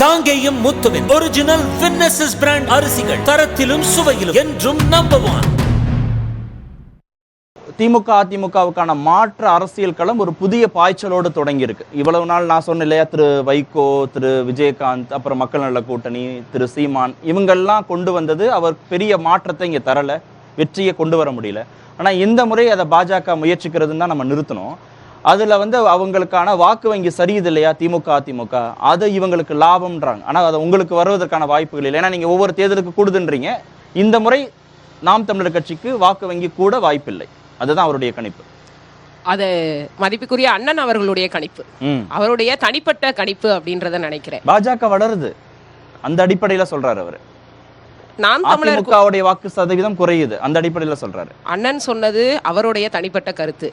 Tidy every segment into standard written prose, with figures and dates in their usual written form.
காங்கேயம் முத்துவின் ஒரிஜினல் வின்னசஸ் பிராண்ட் அரிசிகள் தரத்திலும் சுவையிலும் என்றும் நம்பர் 1. திமுக அதிமுகவுக்கான மாற்று அரசியல் களம் ஒரு புதிய பாய்ச்சலோடு தொடங்கி இருக்கு. இவ்வளவு நாள் நான் சொன்ன இல்லையா, திரு வைகோ, திரு விஜயகாந்த், அப்புறம் மக்கள் நல கூட்டணி, திரு சீமான், இவங்கெல்லாம் கொண்டு வந்தது அவர் பெரிய மாற்றத்தை இங்கே தரல, வெற்றியை கொண்டு வர முடியல. ஆனால் இந்த முறை அதை பாஜக முயற்சிக்கிறதுன்னு தான் நம்ம நிறுத்தணும். அதில் அவங்களுக்கான வாக்கு வங்கி சரியுது இல்லையா, திமுக அதிமுக, அது இவங்களுக்கு லாபம்ன்றாங்க. ஆனால் அது உங்களுக்கு வருவதற்கான வாய்ப்புகள் இல்லை. ஏன்னா நீங்கள் ஒவ்வொரு தேர்தலுக்கு கூடுதுன்றீங்க. இந்த முறை நாம் தமிழர் கட்சிக்கு வாக்கு வங்கி கூட வாய்ப்பில்லை. அதுதான் அவருடைய கணிப்பு. அது மதிப்புக்குரிய அண்ணன் அவர்களுடைய கணிப்பு, அவருடைய தனிப்பட்ட கணிப்பு அப்படின்றத நினைக்கிறேன். பாஜக வளருது, அந்த அடிப்படையில சொல்றாரு அவரு. நாம் தமிழருடைய வாக்கு சதவீதம் குறையுது, அந்த அடிப்படையில சொல்றாரு. அண்ணன் சொன்னது அவருடைய தனிப்பட்ட கருத்து.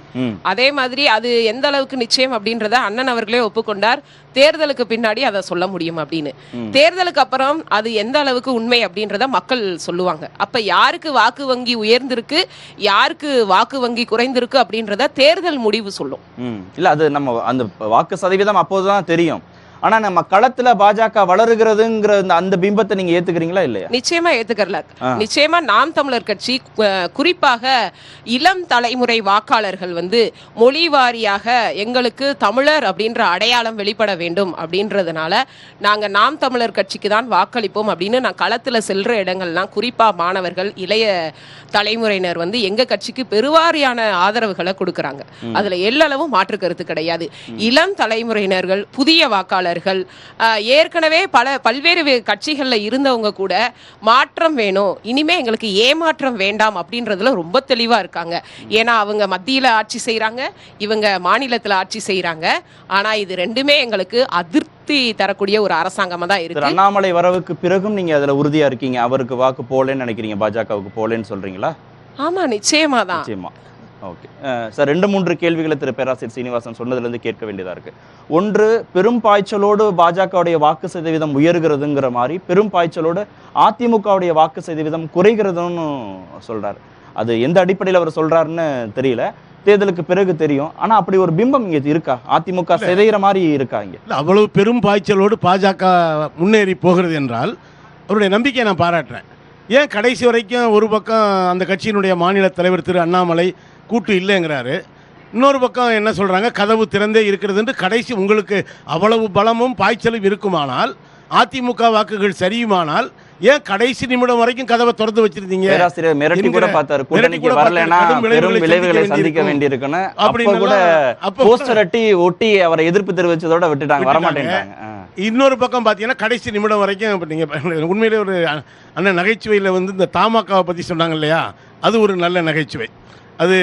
அதே மாதிரி அது எந்த அளவுக்கு நிச்சயம் அப்படின்றத அண்ணன் அவர்களே ஒப்புக்கொண்டார். தேர்தலுக்கு பின்னாடி அதை சொல்ல முடியும் அப்படின்னு. தேர்தலுக்கு அப்புறம் அது எந்த அளவுக்கு உண்மை அப்படின்றத மக்கள் சொல்லுவாங்க. அப்ப யாருக்கு வாக்கு வங்கி உயர்ந்திருக்கு, யாருக்கு வாக்கு வங்கி குறைந்திருக்கு அப்படின்றத தேர்தல் முடிவு சொல்லும். இல்ல, அது நம்ம அந்த வாக்கு சதவீதம் அப்போதுதான் தெரியும். ஆனா நம்ம களத்துல பாஜக வளருகிறதுங்கிற அந்த பிம்பத்தை நீங்க ஏத்துக்கிறீங்களா இல்லையா? நிச்சயமா ஏத்துக்கறல. நிச்சயமா நாம் தமிழர் கட்சி குறிப்பாக இளம் தலைமுறை வாக்காளர்கள் மொழி வாரியாக எங்களுக்கு தமிழர் அப்படின்ற அடையாளம் வெளிப்பட வேண்டும் அப்படின்றதுனால நாங்க நாம் தமிழர் கட்சிக்கு தான் வாக்களிப்போம் அப்படின்னு நான் களத்துல செல்ற இடங்கள்லாம் குறிப்பா மாணவர்கள், இளைய தலைமுறையினர் எங்க கட்சிக்கு பெருவாரியான ஆதரவுகளை கொடுக்கறாங்க. அதுல எல்லளவும் மாற்று கருத்து கிடையாது. இளம் தலைமுறையினர்கள், புதிய வாக்காளர்கள், ஏற்கனவே பல்வேறு கட்சிகள்ல இருந்தவங்க கூட மாற்றம் வேணும், இனிமே எங்களுக்கு ஏமாற்றம் வேண்டாம் அப்படின்றதுல ரொம்ப தெளிவா இருக்காங்க. ஏன்னா அவங்க மத்தியில ஆட்சி செய்யறாங்க, இவங்க மாநிலத்துல ஆட்சி செய்யறாங்க. ஆனா இது ரெண்டுமே எங்களுக்கு அதிருப்தி தரக்கூடிய ஒரு அரசாங்கமா தான் இருக்கு. அண்ணாமலை வரவுக்கு பிறகும் நீங்க அதுல உறுதியா இருக்கீங்க, அவருக்கு வாக்கு போலேன்னு நினைக்கிறீங்க, பாஜகவுக்கு போலேன்னு சொல்றீங்களா? ஆமா, நிச்சயமா தான். நிச்சயமா. ஓகே சார், 2-3 கேள்விகளை திரு பேராசிரியர் சீனிவாசன் சொன்னதுலேருந்து கேட்க வேண்டியதாக இருக்குது. ஒன்று, பெரும் பாய்ச்சலோடு பாஜகவுடைய வாக்கு சதவீதம் உயர்கிறதுங்கிற மாதிரி பெரும் பாய்ச்சலோடு அதிமுகவுடைய வாக்கு சதவீதம் குறைகிறதுன்னு சொல்கிறார். அது எந்த அடிப்படையில் அவர் சொல்கிறாருன்னு தெரியல, தேர்தலுக்கு பிறகு தெரியும். ஆனால் அப்படி ஒரு பிம்பம் இங்கே இருக்கா? அதிமுக சிதைகிற மாதிரி இருக்கா இங்கே? அவ்வளவு பெரும் பாய்ச்சலோடு பாஜக முன்னேறி போகிறது என்றால் அவருடைய நம்பிக்கையை நான் பாராட்டுறேன். ஏன் கடைசி வரைக்கும் ஒரு பக்கம் அந்த கட்சியினுடைய மாநில தலைவர் திரு அண்ணாமலை கூட்டு இல்லைங்கிறாரு, இன்னொரு பக்கம் என்ன சொல்கிறாங்க, கதவு திறந்தே இருக்கிறது. கடைசி உங்களுக்கு அவ்வளவு பலமும் பாய்ச்சலும் இருக்குமானால், அதிமுக வாக்குகள் சரியுமானால், ஏன் கடைசி நிமிடம் வரைக்கும் கதவை திறந்து வச்சிருந்தீங்க? மிரட்டி கூட பார்த்தாரு, கூட்டணிக்கு வரலனா பெரும் விளைவுகளை சந்திக்க வேண்டியிருக்குன்னு. அப்ப கூட போஸ்டர் ஒட்டி அவரை எதிர்ப்பு தெரிவிச்சதோட விட்டுட்டாங்க, வரமாட்டேன்ட்டாங்க. இன்னொரு பக்கம் பார்த்தீங்கன்னா கடைசி நிமிடம் வரைக்கும் நீங்கள் உண்மையிலே ஒரு அண்ணன் நகைச்சுவையில் இந்த தமாகாவை பற்றி சொன்னாங்க இல்லையா, அது ஒரு நல்ல நகைச்சுவை. அது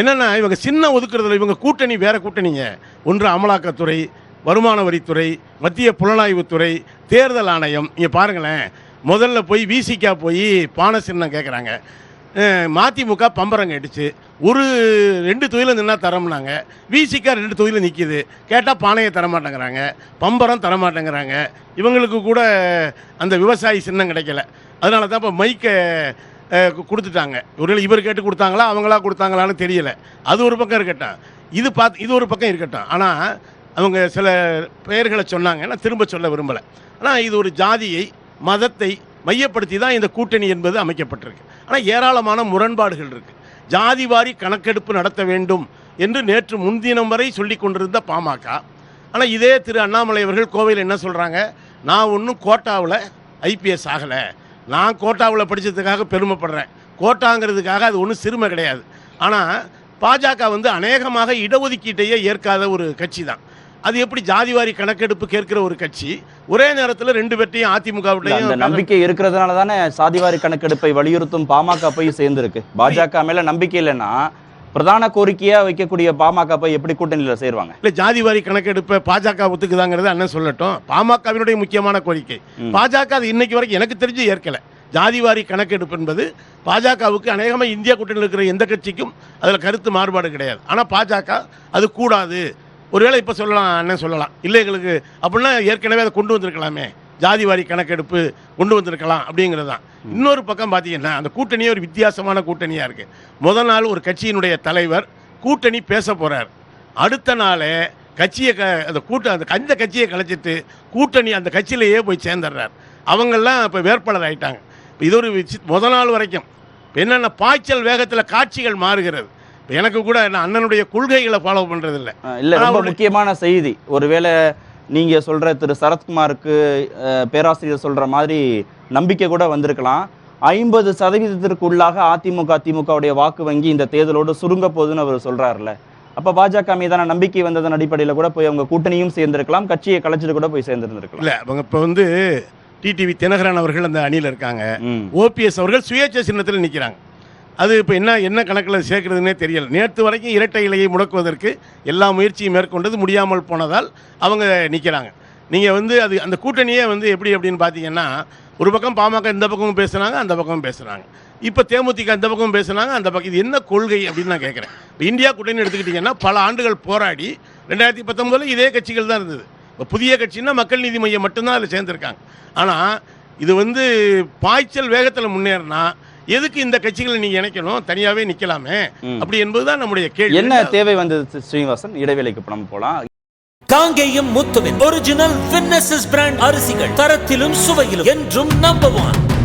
என்னென்னா, இவங்க சின்ன ஒதுக்குறதுல இவங்க கூட்டணி வேறு கூட்டணிங்க. ஒன்று அமலாக்கத்துறை, வருமான வரித்துறை, மத்திய புலனாய்வுத்துறை, தேர்தல் ஆணையம். இங்கே பாருங்களேன், முதல்ல போய் விசிகா போய் பானை சின்னம் கேட்குறாங்க. மதிமுக பம்பரம் கேட்டுச்சு, 2 தொகுதியில் நின்னா தரம்னாங்க. விசிகா 2 தொகுதியில் நிற்கிது, கேட்டால் பானையை தரமாட்டேங்கிறாங்க, பம்பரம் தரமாட்டேங்கிறாங்க. இவங்களுக்கு கூட அந்த விவசாயி சின்னம் கிடைக்கல. அதனால தான் இப்போ மைக்கை கொடுத்துட்டாங்க. ஒரு இவர் கேட்டு கொடுத்தாங்களா அவங்களா கொடுத்தாங்களான்னு தெரியல. அது ஒரு பக்கம் இருக்கட்டும், இது ஒரு பக்கம் இருக்கட்டும். ஆனால் அவங்க சில பெயர்களை சொன்னாங்க, நான் திரும்ப சொல்ல விரும்பலை. ஆனால் இது ஒரு ஜாதியை, மதத்தை மையப்படுத்தி தான் இந்த கூட்டணி என்பது அமைக்கப்பட்டிருக்கு. ஆனால் ஏராளமான முரண்பாடுகள் இருக்குது. ஜாதிவாரி கணக்கெடுப்பு நடத்த வேண்டும் என்று நேற்று முன்தினம் வரை சொல்லி கொண்டிருந்த பாமக, ஆனால் இதே திரு அண்ணாமலை அவர்கள் கோவையில் என்ன சொல்கிறாங்க, நான் ஒன்றும் கோட்டாவில் ஐபிஎஸ் ஆகலை, நான் கோட்டாவில் படித்ததுக்காக பெருமைப்படுறேன், கோட்டாங்கிறதுக்காக அது ஒன்றும் சிறுமை கிடையாது. ஆனால் பாஜக அநேகமாக இடஒதுக்கீட்டையே ஏற்காத ஒரு கட்சி தான். அது எப்படி ஜாதிவாரி கணக்கெடுப்பு கேட்கிற ஒரு கட்சி ஒரே நேரத்தில் 2 பேர்ட்டையும் அதிமுகவிட்டையும் நம்பிக்கை இருக்கிறதுனால தானே சாதிவாரி கணக்கெடுப்பை வலியுறுத்தும் பாமக போய் சேர்ந்துருக்கு. பாஜக மேல நம்பிக்கை இல்லைன்னா பிரதான கோரிக்கையா வைக்கக்கூடிய பாமக போய் எப்படி கூட்டணியில் சேருவாங்க? இல்லை, ஜாதிவாரி கணக்கெடுப்பை பாஜக ஒத்துக்குதாங்கிறது அண்ணன் சொல்லட்டும். பாமகவினுடைய முக்கியமான கோரிக்கை. பாஜக அது இன்னைக்கு வரைக்கும் எனக்கு தெரிஞ்சு ஏற்கலை. ஜாதிவாரி கணக்கெடுப்பு என்பது பாஜகவுக்கு அநேகமாக இந்தியா கூட்டணியில் இருக்கிற எந்த கட்சிக்கும் அதில் கருத்து மாறுபாடு கிடையாது. ஆனால் பாஜக அது கூடாது, ஒருவேளை இப்போ சொல்லலாம், அண்ணன் சொல்லலாம், இல்லை எங்களுக்கு அப்படின்னா ஏற்கனவே அதை கொண்டு வந்திருக்கலாமே, ஜாதிவாரி கணக்கெடுப்பு கொண்டு வந்திருக்கலாம் அப்படிங்கிறது தான். இன்னொரு பக்கம் பார்த்தீங்கன்னா அந்த கூட்டணியே ஒரு வித்தியாசமான கூட்டணியாக இருக்குது. முதல் நாள் ஒரு கட்சியினுடைய தலைவர் கூட்டணி பேச போகிறார், அடுத்த நாளே கட்சியை அந்த கட்சியை கலைச்சிட்டு கூட்டணி அந்த கட்சியிலேயே போய் சேர்ந்துடுறார். அவங்கெல்லாம் இப்போ வேட்பாளர் ஆகிட்டாங்க. இது ஒரு முதல் நாள் வரைக்கும் இப்போ என்னென்ன பாய்ச்சல் வேகத்தில் காட்சிகள் மாறுகிறது. எனக்கு கூட நான் அண்ணனுடைய கொள்கைகளை ஃபாலோ பண்ணுறதில்லை. இல்லை, ரொம்ப முக்கியமான செய்தி. ஒருவேளை நீங்கள் சொல்கிற திரு சரத்குமாருக்கு பேராசிரியர் சொல்கிற மாதிரி நம்பிக்கை கூட வந்திருக்கலாம். 50% அதிமுக திமுகவுடைய வாக்கு வங்கி இந்த தேர்தலோடு சுருங்க போகுதுன்னு அவர் சொல்கிறாருல்ல. அப்போ பாஜக மீதான நம்பிக்கை வந்ததன் அடிப்படையில் கூட போய் அவங்க கூட்டணியும் சேர்ந்திருக்கலாம், கட்சியை கலைச்சிட்டு கூட போய் சேர்ந்துருந்துருக்கலாம். இல்லை, அவங்க இப்போ வந்து டிடிவி தினகரன் அவர்கள் அந்த அணியில் இருக்காங்க. ஓபிஎஸ் அவர்கள் சுயேட்சை சின்னத்தில் நிற்கிறாங்க. அது இப்போ என்ன கணக்கில் சேர்க்கறதுனே தெரியல. நேற்று வரைக்கும் இரட்டை இலையை முடக்குவதற்கு எல்லா முயற்சியும் மேற்கொண்டது முடியாமல் போனதால் அவங்க நிற்கிறாங்க. நீங்கள் வந்து அது அந்த கூட்டணியே வந்து அப்படின்னு பார்த்தீங்கன்னா, ஒரு பக்கம் பாமக இந்த பக்கமும் பேசுனாங்க, அந்த பக்கமும் பேசுகிறாங்க. இப்போ தேமுதிக இந்த பக்கமும் பேசுனாங்க, அந்த பக்கம். இது என்ன கொள்கை அப்படின்னு நான் கேட்குறேன். இப்போ இந்தியா கூட்டணி எடுத்துக்கிட்டிங்கன்னா பல ஆண்டுகள் போராடி 2019 இதே கட்சிகள் தான் இருந்தது. இப்போ புதிய கட்சின்னா மக்கள் நீதி மையம் மட்டும்தான் அதில் சேர்ந்துருக்காங்க. ஆனால் இது வந்து பாய்ச்சல் வேகத்தில் முன்னேறினா எதுக்கு இந்த கட்சிகளை நீங்க இணைக்கணும், தனியாவே நிக்கலாமே அப்படி என்பதுதான் நம்முடைய கேள்வி. என்ன தேவை வந்தது ஸ்ரீனிவாசன்? இடைவேளைக்கு பணம் போலாம். காங்கேயம் முத்துவின் ஒரிஜினல் வின்னசஸ் பிராண்ட் அரிசிகள், தரத்திலும் சுவையிலும் என்றும் நம்பர் 1.